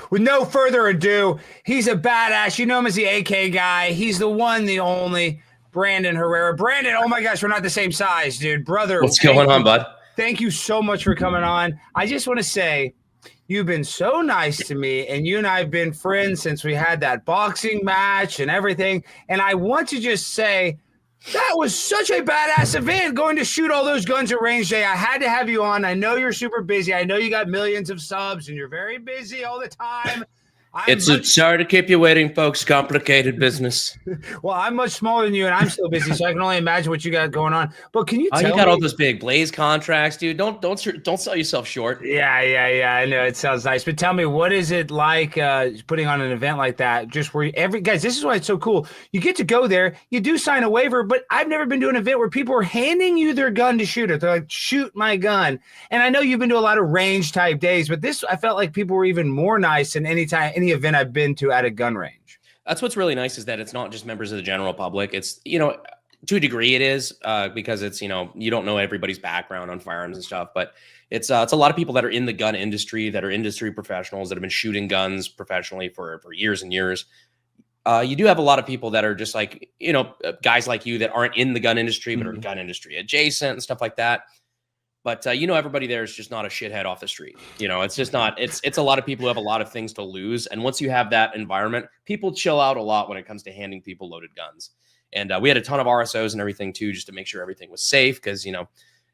with no further ado, he's a badass. You know him as the AK guy. He's the one, the only Brandon Herrera. Brandon, oh my gosh, we're not the same size, dude. Brother, what's going on, bud? Thank you so much for coming on. I just want to say, you've been so nice to me, and you and I have been friends since we had that boxing match and everything. And I want to just say, that was such a badass event, going to shoot all those guns at range day. I had to have you on. I know you're super busy. I know you got millions of subs, and you're very busy all the time. Sorry to keep you waiting, folks. Complicated business. Well, I'm much smaller than you, and I'm still busy, so I can only imagine what you got going on. But can you tell me? You got all those big Blaze contracts, dude. Don't sell yourself short. Yeah. I know it sounds nice, but tell me, what is it like putting on an event like that? Just where guys, this is why it's so cool. You get to go there, you do sign a waiver, but I've never been to an event where people are handing you their gun to shoot it. They're like, shoot my gun. And I know you've been to a lot of range type days, but this, I felt like people were even more nice than any event I've been to at a gun range. That's what's really nice, is that it's not just members of the general public. It's, to a degree it is, because it's, you don't know everybody's background on firearms and stuff, but it's a lot of people that are in the gun industry, that are industry professionals that have been shooting guns professionally for years and years. You do have a lot of people that are just like, guys like you that aren't in the gun industry, but are gun industry adjacent and stuff like that. But, everybody there is just not a shithead off the street. It's just not, it's a lot of people who have a lot of things to lose. And once you have that environment, people chill out a lot when it comes to handing people loaded guns. And we had a ton of RSOs and everything too, just to make sure everything was safe. Cause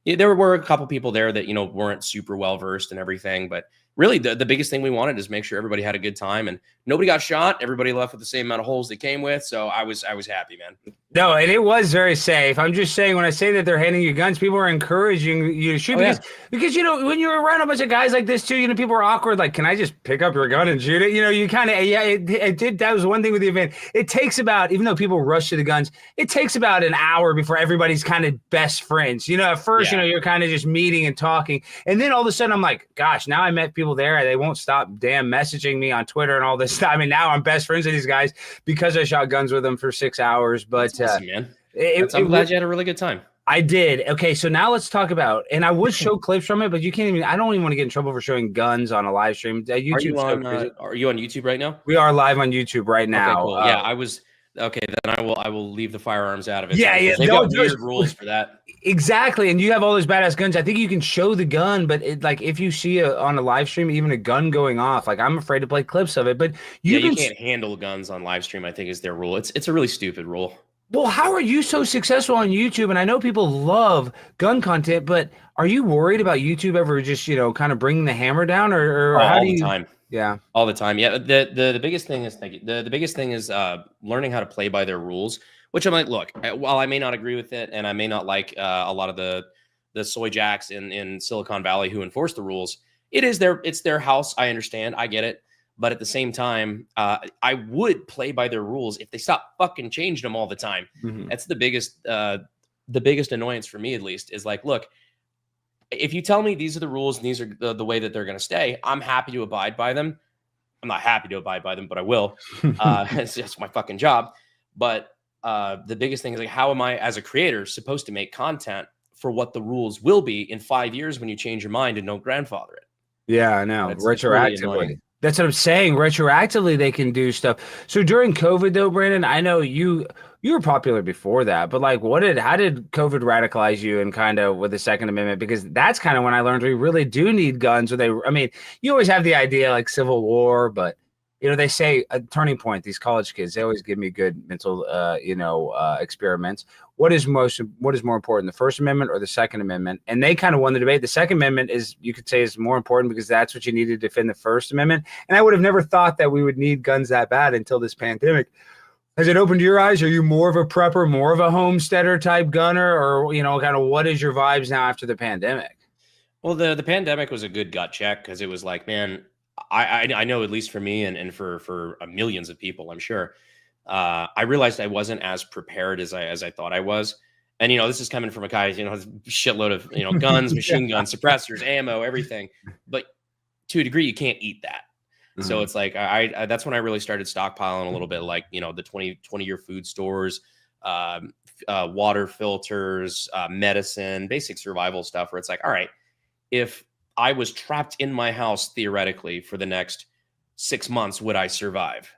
there were a couple people there that, weren't super well-versed and everything, but really the biggest thing we wanted is make sure everybody had a good time and nobody got shot. Everybody left with the same amount of holes they came with. So I was happy, man. No, and it was very safe. I'm just saying, when I say that they're handing you guns, people are encouraging you to shoot because when you're around a bunch of guys like this too, people are awkward. Like, can I just pick up your gun and shoot it? You kind of, it did. That was one thing with the event. It takes about, even though people rush to the guns, it takes about an hour before everybody's kind of best friends. At first, you're kind of just meeting and talking. And then all of a sudden I'm like, gosh, now I met people there. They won't stop damn messaging me on Twitter and all this stuff. I mean, now I'm best friends with these guys because I shot guns with them for 6 hours. But awesome, man. I'm glad you had a really good time. I did. Okay, so now let's talk about, and I would show clips from it, but you can't even, I don't even want to get in trouble for showing guns on a live stream. Are you on YouTube right now? We are live on YouTube right now. Okay, cool. Yeah, I was. Okay, then I will leave the firearms out of it. Yeah. They've got weird rules for that. Exactly, and you have all those badass guns. I think you can show the gun, but if you see on a live stream, even a gun going off, like, I'm afraid to play clips of it. But you can't handle guns on live stream, I think, is their rule. It's a really stupid rule. Well, how are you so successful on YouTube? And I know people love gun content, but are you worried about YouTube ever just, kind of bringing the hammer down, or how do you? All the time. Yeah, all the time. Yeah, the biggest thing is the biggest thing is learning how to play by their rules. Which I'm like, look, while I may not agree with it, and I may not like a lot of the soy jacks in Silicon Valley who enforce the rules, it's their house. I understand, I get it. But at the same time, I would play by their rules if they stop fucking changing them all the time. Mm-hmm. That's the biggest annoyance for me, at least, is like, look, if you tell me these are the rules and these are the way that they're going to stay, I'm happy to abide by them. I'm not happy to abide by them, but I will. It's just my fucking job. But the biggest thing is, like, how am I as a creator supposed to make content for what the rules will be in 5 years when you change your mind and don't grandfather it? Yeah, I know. Retroactively. Really, that's what I'm saying. Retroactively, they can do stuff. So during COVID, though, Brandon, I know you were popular before that, but like, how did COVID radicalize you and kind of with the Second Amendment? Because that's kind of when I learned we really do need guns. You always have the idea like Civil War, but they say a turning point. These college kids, they always give me good mental, experiments. What is more important, the First Amendment or the Second Amendment? And they kind of won the debate. The Second Amendment you could say is more important because that's what you need to defend the First Amendment. And I would have never thought that we would need guns that bad until this pandemic. Has it opened your eyes? Are you more of a prepper, more of a homesteader type gunner, or kind of what is your vibes now after the pandemic? Well, the pandemic was a good gut check because it was like, man, I know, at least for me and for millions of people, I'm sure, I realized I wasn't as prepared as I thought I was. And, this is coming from a guy, has a shitload of, guns, machine guns, suppressors, ammo, everything. But to a degree, you can't eat that. Mm-hmm. So it's like, I that's when I really started stockpiling a little bit, like, the 20-year food stores, water filters, medicine, basic survival stuff, where it's like, all right, if I was trapped in my house theoretically for the next 6 months would I survive?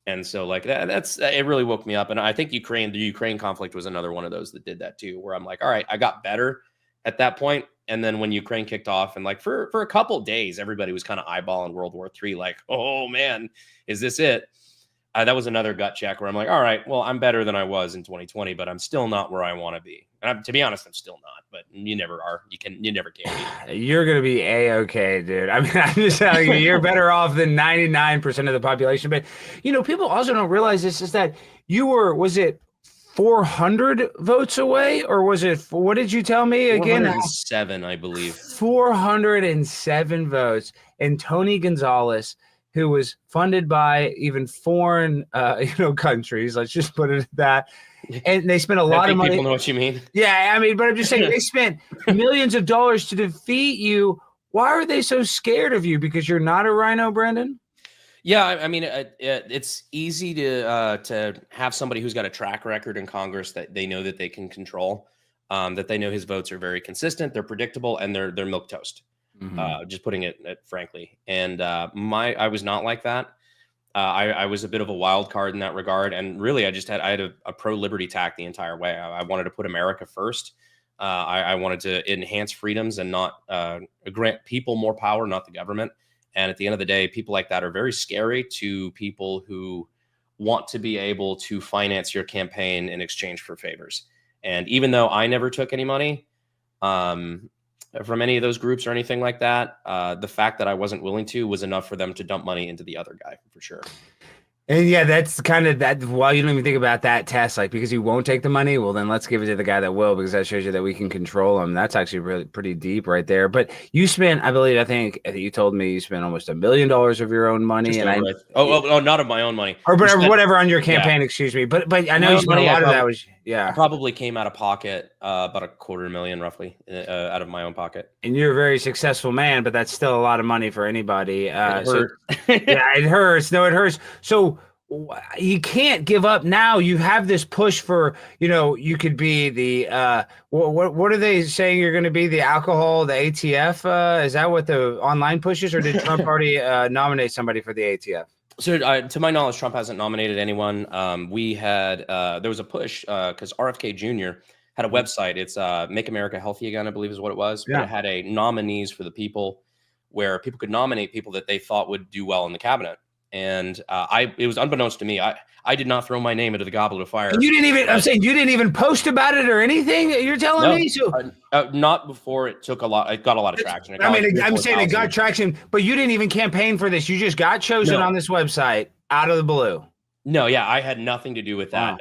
And so like that's it really woke me up. And I think the Ukraine conflict was another one of those that did that too, where I'm like, all right, I got better at that point. And then when Ukraine kicked off, and like for a couple days, everybody was kind of eyeballing World War III, like, oh man, is this it? That was another gut check where I'm like, all right, well, I'm better than I was in 2020, but I'm still not where I want to be. And to be honest, I'm still not. But you never are. You never can be. You're gonna be a-okay, dude. I mean, I'm just telling you, you're better off than 99% of the population. But people also don't realize this is that was it 400 votes away, or was it? What did you tell me again? 407, I believe. 407 votes, and Tony Gonzalez, who was funded by even foreign, countries. Let's just put it at that. And they spent a lot of money. People know what you mean. Yeah, I mean, but I'm just saying they spent millions of dollars to defeat you. Why are they so scared of you? Because you're not a rhino, Brandon? Yeah, I mean, it's easy to have somebody who's got a track record in Congress that they know that they can control, that they know his votes are very consistent, they're predictable, and they're milquetoast. Just putting it frankly. And I was not like that. I was a bit of a wild card in that regard. And really, I had a pro-liberty tack the entire way. I wanted to put America first. I wanted to enhance freedoms and not grant people more power, not the government. And at the end of the day, people like that are very scary to people who want to be able to finance your campaign in exchange for favors. And even though I never took any money from any of those groups or anything like that, the fact that I wasn't willing to was enough for them to dump money into the other guy, for sure. And yeah, that's kind of that. Well, you don't even think about that test, like, because you won't take the money. Well, then let's give it to the guy that will, because that shows you that we can control him. That's actually really pretty deep right there. But you spent, I think you told me you spent almost $1 million of your own money. Not of my own money, or whatever on your campaign. Yeah. Excuse me, but I know you spent a lot of that. I probably came out of pocket about $250,000 roughly out of my own pocket. And you're a very successful man, but that's still a lot of money for anybody. It hurt. Yeah, it hurts. No, it hurts. So you can't give up now. You have this push for, you could be the what are they saying you're going to be? The alcohol, the ATF? Is that what the online push is, or did Trump already nominate somebody for the ATF? So to my knowledge, Trump hasn't nominated anyone. We had there was a push because RFK Jr. had a website. It's Make America Healthy Again, I believe is what it was. Yeah. But it had a nominees for the people, where people could nominate people that they thought would do well in the cabinet. And it was unbeknownst to me. I did not throw my name into the goblet of fire. And you didn't even. I'm saying you didn't even post about it or anything. You're telling me so. Not before it took a lot. It got a lot of traction. I'm saying it got traction, but you didn't even campaign for this. You just got chosen on this website out of the blue. No, yeah, I had nothing to do with that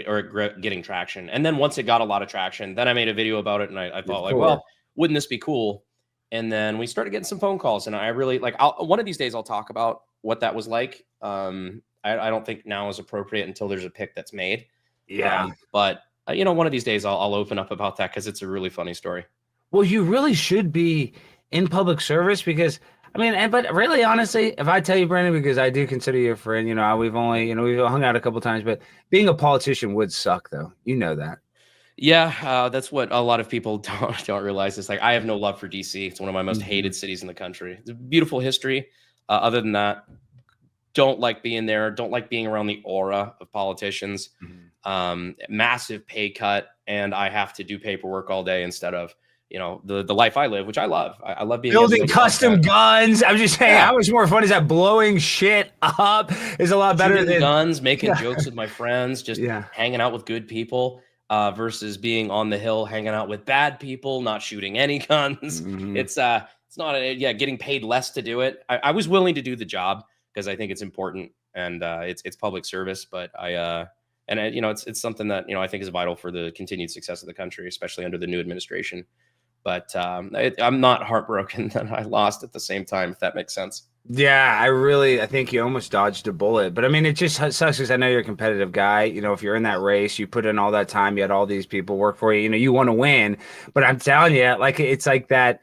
or getting traction. And then once it got a lot of traction, then I made a video about it, and I thought, like, well, wouldn't this be cool? And then we started getting some phone calls, and I really one of these days I'll talk about what that was like. I don't think now is appropriate until there's a pick that's made. Yeah. But one of these days I'll open up about that, because it's a really funny story. Well, you really should be in public service, because but really, honestly, if I tell you, Brandon, because I do consider you a friend, we've hung out a couple times, but being a politician would suck, though. You know that. Yeah, that's what a lot of people don't realize. It's like, I have no love for DC. It's one of my most hated cities in the country. It's a beautiful history. Other than that, don't like being there. Don't like being around the aura of politicians. Massive pay cut, and I have to do paperwork all day instead of the life I live, which I love. I love being building custom guns. I'm just saying, how much more fun is that? Blowing shit up is a lot better than guns, making jokes with my friends, just hanging out with good people. Versus being on the hill, hanging out with bad people, not shooting any guns. It's not getting paid less to do it. I was willing to do the job because I think it's important, and it's public service. But it's something that I think is vital for the continued success of the country, especially under the new administration. But I'm not heartbroken that I lost at the same time, if that makes sense. Yeah, I think you almost dodged a bullet. But it just sucks because I know you're a competitive guy. If you're in that race, you put in all that time, you had all these people work for you. You want to win. But I'm telling you, it's like that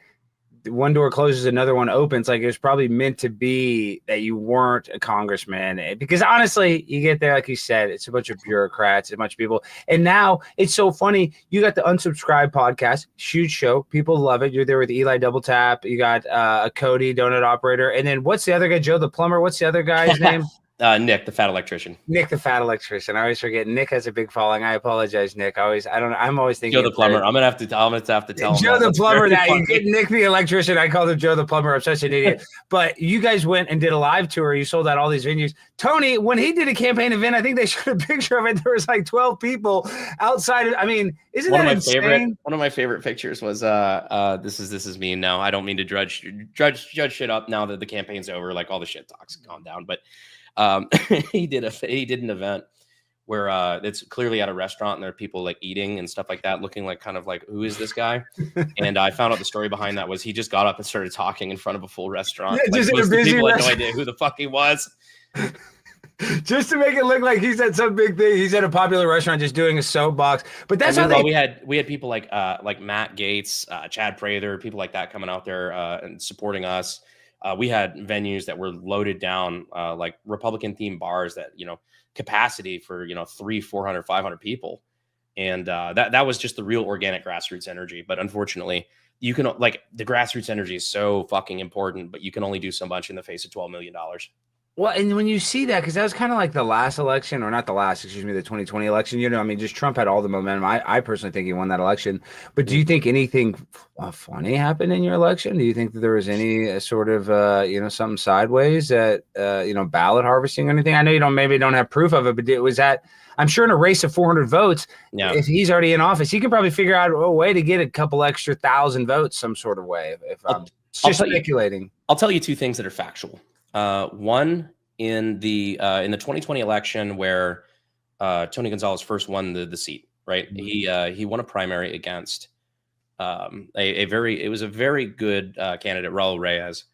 one door closes, another one opens. Like it was probably meant to be that you weren't a congressman, because honestly, you get there, like you said, it's a bunch of bureaucrats, a bunch of people. And now it's so funny. You got the Unsubscribed podcast, huge show. People love it. You're there with Eli Double Tap. You got a Cody donut operator. And then what's the other guy? Joe the plumber. What's the other guy's name? Nick, the fat electrician. Nick, the fat electrician. I always forget. Nick has a big following. I apologize, Nick. I'm always thinking Joe the plumber. I'm gonna have to tell him Joe the plumber. That you get Nick the electrician. I called him Joe the plumber. I'm such an idiot. But you guys went and did a live tour. You sold out all these venues. Tony, when he did a campaign event, I think they showed a picture of it. There was like 12 people outside. I mean, isn't that insane? One of my favorite pictures was this is me now. I don't mean to judge shit up now that the campaign's over. Like all the shit talks calm down, but. He did an event where it's clearly at a restaurant and there are people like eating and stuff like that, looking like kind of like, who is this guy? And I found out the story behind that was he just got up and started talking in front of a full restaurant. Yeah, like, just in a busy people restaurant. had no idea who the fuck he was. Just to make it look like he's at some big thing. He's at a popular restaurant just doing a soapbox. But that's how we had people like Matt Gaetz, Chad Prather, people like that coming out there and supporting us. We had venues that were loaded down, like Republican themed bars that, capacity for, 300, 400, 500 people. And that was just the real organic grassroots energy. But unfortunately, you can the grassroots energy is so fucking important, but you can only do so much in the face of $12 million. Well, and when you see that, because that was kind of like the last election, or not the last, excuse me, the 2020 election, just Trump had all the momentum. I personally think he won that election. But do you think anything funny happened in your election? Do you think that there was any sort of, something sideways that, ballot harvesting or anything? I know you maybe don't have proof of it, but was that, I'm sure in a race of 400 votes, if he's already in office, he can probably figure out a way to get a couple extra 1,000 votes some sort of way. If I'm just speculating. I'll tell you two things that are factual. One, in the 2020 election where Tony Gonzalez first won the seat, right? Mm-hmm. He won a primary against it was a very good candidate, Raul Reyes,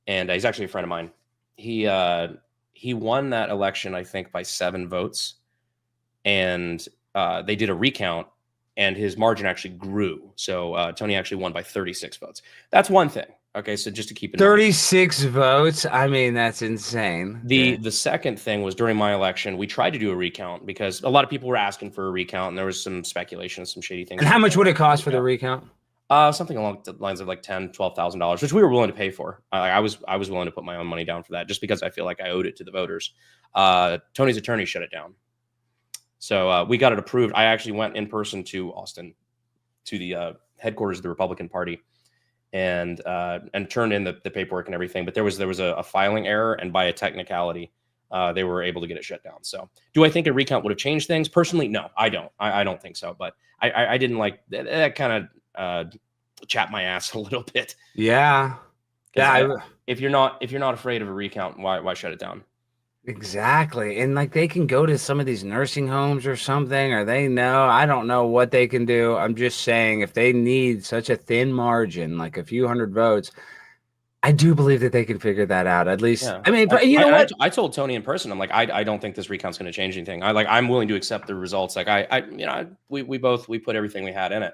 and he's actually a friend of mine. He won that election, I think, by 7 votes, and they did a recount, and his margin actually grew. So Tony actually won by 36 votes. That's one thing. Okay, so just to keep in 36 votes. I mean, that's insane. The second thing was during my election, we tried to do a recount because a lot of people were asking for a recount, and there was some speculation, some shady things. And how much would it cost for the recount? Something along the lines of like $10,000, $12,000, which we were willing to pay for. I was willing to put my own money down for that, just because I feel like I owed it to the voters. Tony's attorney shut it down, so we got it approved. I actually went in person to Austin, to the headquarters of the Republican Party, and turned in the paperwork and everything. But there was a filing error, and by a technicality, they were able to get it shut down. So do I think a recount would have changed things? Personally, no, I don't. I don't think so. But I didn't like that kind of chapped my ass a little bit. Yeah. Yeah. If you're not afraid of a recount, why shut it down? Exactly. And they can go to some of these nursing homes or something, or I don't know what they can do. I'm just saying, if they need such a thin margin, like a few hundred votes, I do believe that they can figure that out. At least, yeah. I mean, but you know what? I told Tony in person, I'm like, I don't think this recount's going to change anything. I'm willing to accept the results. We put everything we had in it.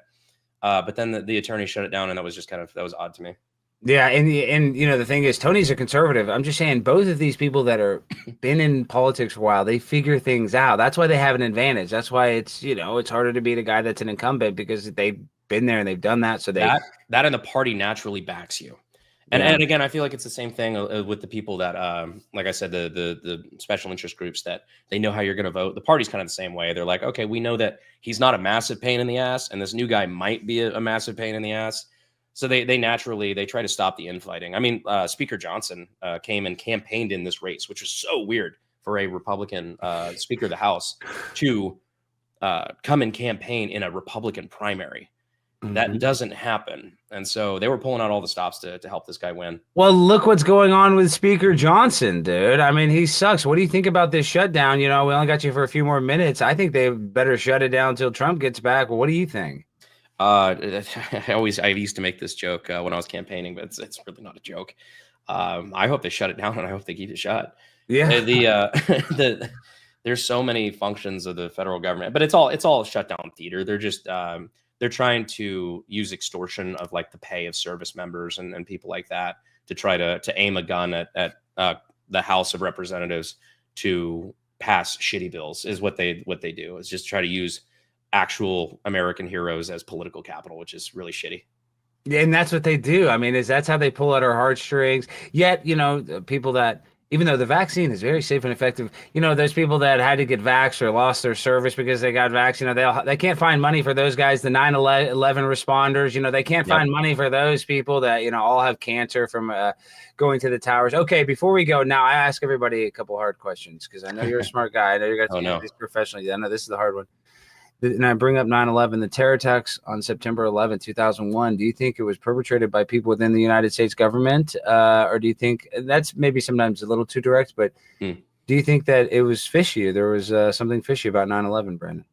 But then the attorney shut it down, and that was odd to me. Yeah, and the thing is, Tony's a conservative. I'm just saying, both of these people that are been in politics for a while, they figure things out. That's why they have an advantage. That's why it's harder to beat a guy that's an incumbent, because they've been there and they've done that. So that and the party naturally backs you. And again, I feel like it's the same thing with the people that, like I said, the special interest groups, that they know how you're going to vote. The party's kind of the same way. They're like, okay, we know that he's not a massive pain in the ass, and this new guy might be a massive pain in the ass. So they naturally try to stop the infighting. I mean, Speaker Johnson came and campaigned in this race, which is so weird for a Republican Speaker of the House to come and campaign in a Republican primary. Mm-hmm. That doesn't happen. And so they were pulling out all the stops to help this guy win. Well, look what's going on with Speaker Johnson, dude. I mean, he sucks. What do you think about this shutdown? We only got you for a few more minutes. I think they better shut it down until Trump gets back. Well, what do you think? I used to make this joke when I was campaigning, but it's really not a joke. I hope they shut it down, and I hope they keep it shut. Yeah. There's so many functions of the federal government, but it's all shut down theater. They're just they're trying to use extortion of like the pay of service members and people like that to try to aim a gun at the House of Representatives to pass shitty bills is what they do, is just try to use actual American heroes as political capital, which is really shitty. Yeah, and that's what they do. I mean, that's how they pull at our heartstrings. Yet, people that, even though the vaccine is very safe and effective, there's people that had to get vaxxed or lost their service because they got vaxxed. They can't find money for those guys, the 9/11 responders. They can't find money for those people that, all have cancer from going to the towers. Okay, before we go, now I ask everybody a couple hard questions because I know you're a smart guy. I know you're going to do this professionally. I know this is the hard one. And I bring up 9/11, the terror attacks on September 11, 2001. Do you think it was perpetrated by people within the United States government? Or do you think that's maybe sometimes a little too direct, but do you think that it was fishy? There was something fishy about 9/11, Brandon?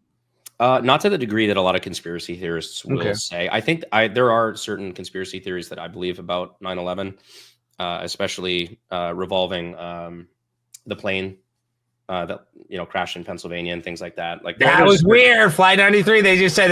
Not to the degree that a lot of conspiracy theorists will say. I think there are certain conspiracy theories that I believe about 9/11, especially revolving the plane that crashed in Pennsylvania and things like that. Like that was weird. Flight 93. They just said,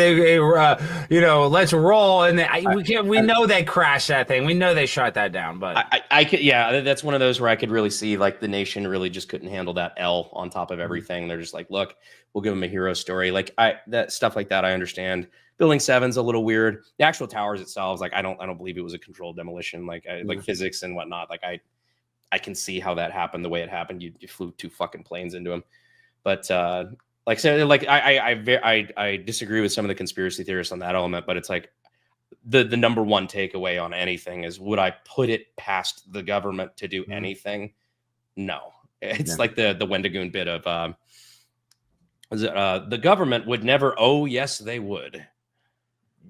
let's roll, and we know they crashed that thing. We know they shot that down. But I could, that's one of those where I could really see like the nation really just couldn't handle that L on top of everything. They're just like, look, we'll give them a hero story. Like that stuff like that. I understand. Building 7's a little weird. The actual towers itself, like I don't believe it was a controlled demolition. Like like physics and whatnot. Like I can see how that happened the way it happened. You flew 2 fucking planes into them. But I disagree with some of the conspiracy theorists on that element, but it's like the number one takeaway on anything is, would I put it past the government to do anything? No. It's like the Wendigoon bit of the government would never. Oh, yes, they would.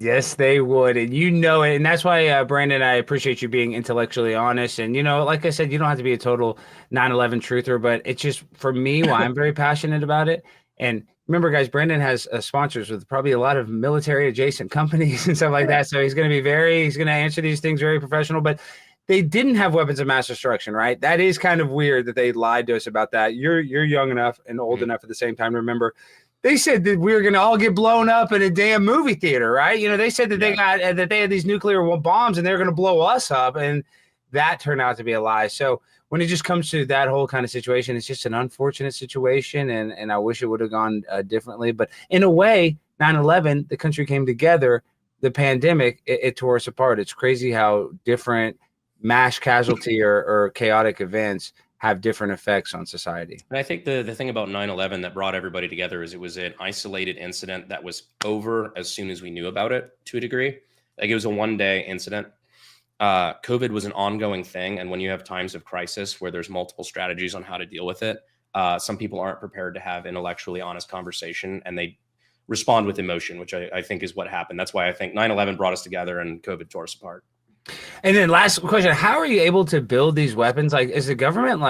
Yes, they would. And it. And that's why, Brandon, I appreciate you being intellectually honest. And, like I said, you don't have to be a total 9/11 truther, but it's just for me why I'm very passionate about it. And remember, guys, Brandon has sponsors with probably a lot of military adjacent companies and stuff like that. So he's going to answer these things very professional. But they didn't have weapons of mass destruction, right? That is kind of weird that they lied to us about that. You're young enough and old enough at the same time to remember. They said that we were going to all get blown up in a damn movie theater, right? They said that they had these nuclear bombs and they were going to blow us up, and that turned out to be a lie. So when it just comes to that whole kind of situation, it's just an unfortunate situation, and I wish it would have gone differently. But in a way, 9/11, the country came together. The pandemic, it tore us apart. It's crazy how different mass casualty or chaotic events have different effects on society. And I think the thing about 9/11 that brought everybody together is it was an isolated incident that was over as soon as we knew about it, to a degree. Like it was a one-day incident. COVID was an ongoing thing. And when you have times of crisis where there's multiple strategies on how to deal with it, some people aren't prepared to have intellectually honest conversation, and they respond with emotion, which I think is what happened. That's why I think 9/11 brought us together and COVID tore us apart. And then last question, how are you able to build these weapons? Like, is the government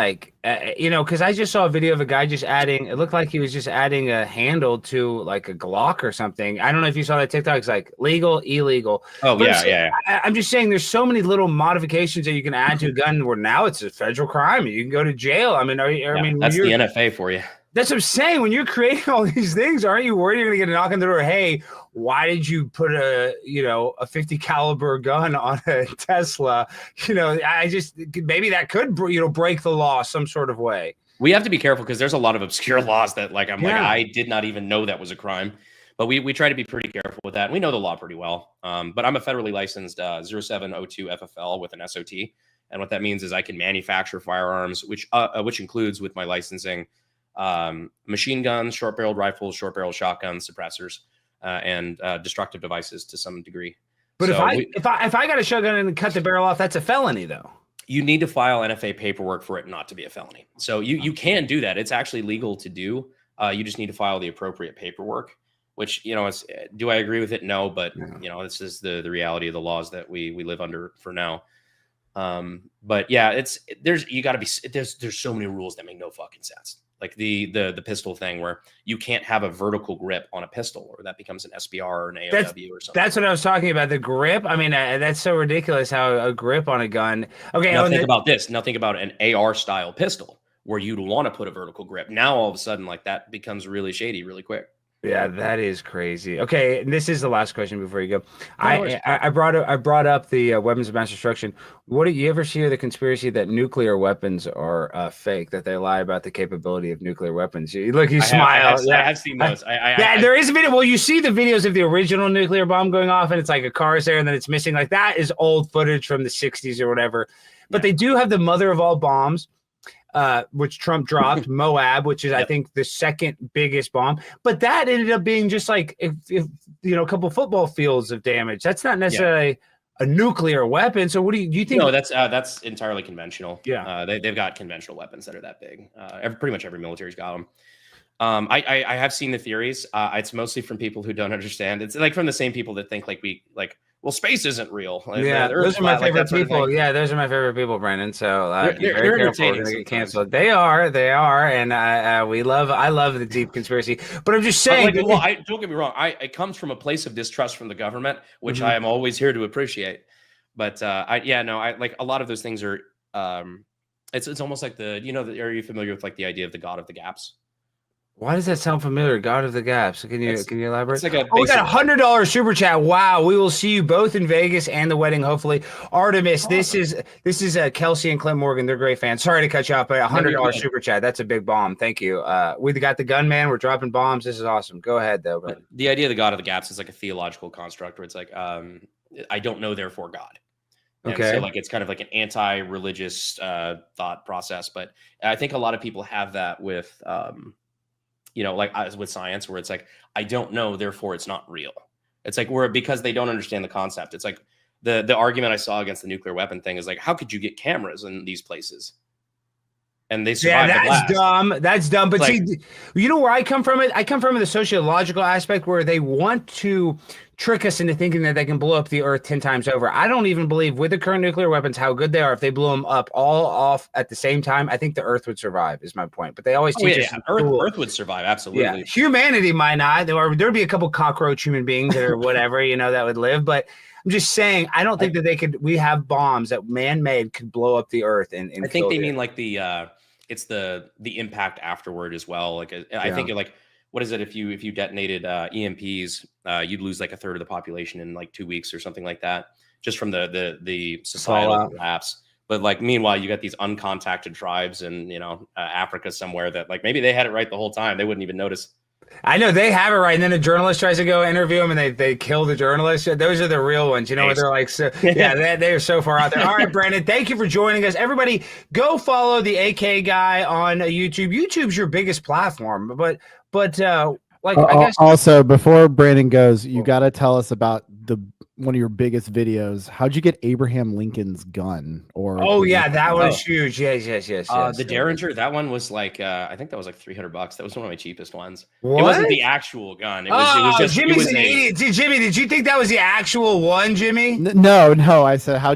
because I just saw a video of a guy it looked like he was just adding a handle to like a Glock or something. I don't know if you saw that TikTok. It's like legal, illegal. Oh, but yeah. I'm just saying there's so many little modifications that you can add to a gun where now it's a federal crime. You can go to jail. I mean, that's the NFA for you. That's what I'm saying. When you're creating all these things, aren't you worried you're going to get a knock on the door? Hey, why did you put a 50 caliber gun on a Tesla? Maybe that could, break the law some sort of way. We have to be careful because there's a lot of obscure laws that I did not even know that was a crime, but we try to be pretty careful with that. We know the law pretty well. But I'm a federally licensed 0702 FFL with an SOT. And what that means is I can manufacture firearms, which includes with my licensing, machine guns, short-barreled rifles, short-barreled shotguns, suppressors, and destructive devices to some degree. But so if I got a shotgun and cut the barrel off, that's a felony, though. You need to file NFA paperwork for it not to be a felony. So you can do that. It's actually legal to do. You just need to file the appropriate paperwork. Which do I agree with it? No, but this is the reality of the laws that we live under for now. But yeah, there's so many rules that make no fucking sense. Like the pistol thing where you can't have a vertical grip on a pistol, or that becomes an SBR or an AOW or something. That's what I was talking about. The grip. I mean, that's so ridiculous how a grip on a gun. Okay. Now think about this. Now think about an AR style pistol where you'd want to put a vertical grip. Now all of a sudden, like that becomes really shady really quick. Yeah, that is crazy. Okay, and this is the last question before you go. No, no worries. I brought up the weapons of mass destruction. What do you ever hear the conspiracy that nuclear weapons are fake? That they lie about the capability of nuclear weapons? You smile. I have seen those. Yeah, there is a video. Well, you see the videos of the original nuclear bomb going off, and it's like a car's there, and then it's missing. Like that is old footage from the '60s or whatever. But they do have the mother of all bombs. Which Trump dropped, Moab, which is I think the second biggest bomb, but that ended up being just like if a couple football fields of damage. That's not necessarily a nuclear weapon. So what do you think? No, that's entirely conventional. Yeah, they've got conventional weapons that are that big. Pretty much every military's got them. I have seen the theories. It's mostly from people who don't understand. It's like from the same people that think well, space isn't real. Yeah, those are my favorite people. Yeah, those are my favorite people, Brandon. So they're entertaining. Get canceled. They are, and I love the deep conspiracy. But I'm just saying. Don't get me wrong. It comes from a place of distrust from the government, which I am always here to appreciate. But I like a lot of those things are. It's almost like are you familiar with like the idea of the God of the Gaps? Why does that sound familiar? God of the Gaps. Can you elaborate? It's like we got $100 super chat. Wow, we will see you both in Vegas and the wedding, hopefully. Artemis, awesome. This is Kelsey and Clint Morgan. They're great fans. Sorry to cut you off, but $100 super chat. That's a big bomb. Thank you. We got the gunman. We're dropping bombs. This is awesome. Go ahead, though. Bro. The idea of the God of the Gaps is like a theological construct where it's like, I don't know, therefore God. And okay. So like it's kind of like an anti-religious thought process, but I think a lot of people have that with. Like with science, where it's like, I don't know, therefore it's not real. It's like because they don't understand the concept. It's like the argument I saw against the nuclear weapon thing is like, how could you get cameras in these places? And they survived. Yeah, that's dumb. That's dumb. But see, you know where I come from? I come from the sociological aspect where they want to trick us into thinking that they can blow up the earth 10 times over. I don't even believe with the current nuclear weapons how good they are. If they blew them up all off at the same time, I think the earth would survive is my point. But they always teach us Earth would survive. Absolutely. Yeah. Humanity might not. There'd be a couple cockroach human beings or whatever, that would live. But I'm just saying, I don't think that we have bombs that man-made could blow up the earth. And I think they mean like it's the impact afterward as well. Like I think you're like, what is it? If you detonated EMPs, you'd lose like a third of the population in like 2 weeks or something like that, just from the societal collapse. But like meanwhile, you got these uncontacted tribes in Africa somewhere that like maybe they had it right the whole time. They wouldn't even notice. I know they have it right, and then a journalist tries to go interview them, and they kill the journalist. Those are the real ones, where they're like, so, yeah, they are so far out there. All right, Brandon, thank you for joining us. Everybody, go follow the AK guy on YouTube. YouTube's your biggest platform, but I guess also before Brandon goes, you got to tell us about one of your biggest videos. How'd you get Abraham Lincoln's gun? That was huge. Yes. The Derringer, that one was like I think that was like $300. That was one of my cheapest ones. What? It wasn't the actual gun. It was just Jimmy's an idiot. Jimmy, did you think that was the actual one, Jimmy? No. I said, how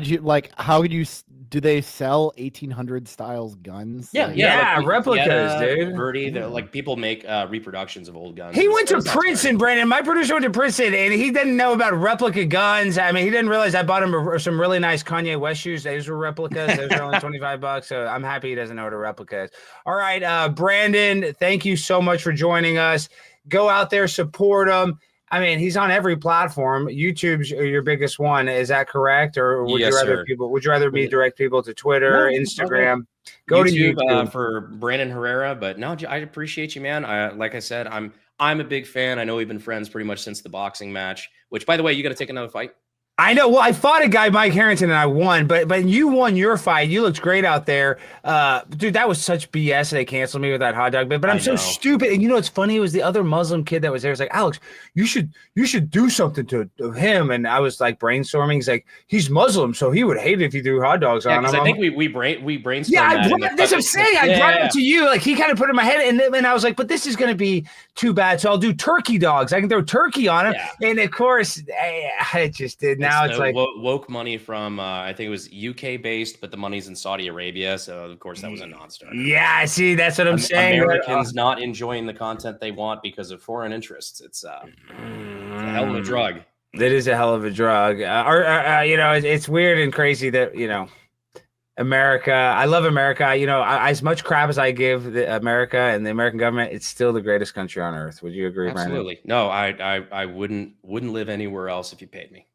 do they sell 1800 styles guns? Yeah, replicas, dude. Birdie, like people make reproductions of old guns. He went to Princeton, Brandon. My producer went to Princeton, and he didn't know about replica guns. I mean, he didn't realize I bought him some really nice Kanye West shoes. Those were replicas. Those were only $25. So I'm happy he doesn't know what a replica is. All right, Brandon, thank you so much for joining us. Go out there, support him. I mean, he's on every platform. YouTube's your biggest one. Is that correct? Or would you rather me direct people to Twitter, Instagram? Go to YouTube for Brandon Herrera. But no, I appreciate you, man. Like I said, I'm a big fan. I know we've been friends pretty much since the boxing match, which by the way, you got to take another fight. I know. Well, I fought a guy, Mike Harrington, and I won. But you won your fight. You looked great out there, dude. That was such BS. They canceled me with that hot dog. But I'm so stupid. And it's funny. It was the other Muslim kid that was there. It's like, Alex, you should do something to him. And I was like brainstorming. He's like, he's Muslim, so he would hate it if you threw hot dogs on him. I think we brainstormed. Yeah, that's what I'm saying. I brought it to you. Like he kind of put it in my head, and then I was like, but this is going to be too bad. So I'll do turkey dogs. I can throw turkey on him. Yeah. And of course, I just did. Now it's like woke money from I think it was UK based, but the money's in Saudi Arabia, so of course that was a non-starter. Yeah, see, that's what I'm saying. Americans not enjoying the content they want because of foreign interests. It's a hell of a drug. It is a hell of a drug. It's weird and crazy that America. I love America. You know, as much crap as I give America and the American government, it's still the greatest country on earth. Would you agree, Brandon? Absolutely. No, I wouldn't live anywhere else if you paid me.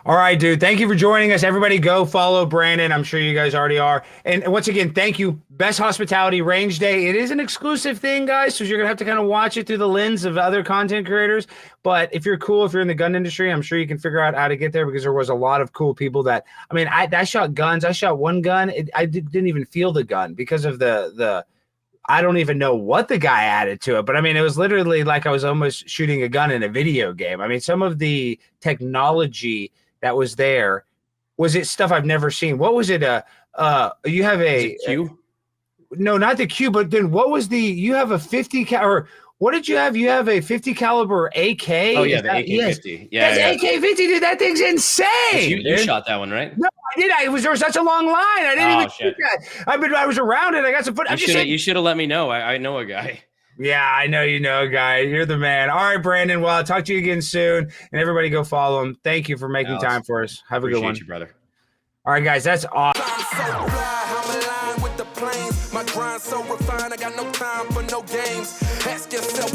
All right, dude. Thank you for joining us. Everybody go follow Brandon. I'm sure you guys already are. And once again, thank you. Best Hospitality Range Day. It is an exclusive thing, guys, so you're going to have to kind of watch it through the lens of other content creators. But if you're cool, if you're in the gun industry, I'm sure you can figure out how to get there because there was a lot of cool people that, I mean, I shot guns. I shot one gun. I didn't even feel the gun because of the I don't even know what the guy added to it, but I mean, it was literally like I was almost shooting a gun in a video game. I mean, some of the technology that was there, was it stuff I've never seen? What was it? You have a Q? No, not the Q, but then what was you have a 50 or what did you have? You have a 50 caliber AK? Oh yeah, the AK-50. Yes. Yeah, AK-50, dude. That thing's insane. You shot that one, right? No, I did. There was such a long line. I didn't even shoot that. I was around it. I got some foot. You should have let me know. I know a guy. Yeah, I know you know, guy. You're the man. All right, Brandon. Well, I'll talk to you again soon. And everybody go follow him. Thank you for making time for us. Have a good one. Appreciate you, brother. All right, guys. That's awesome. My grind so refined, I got no time for no games. Ask yourself.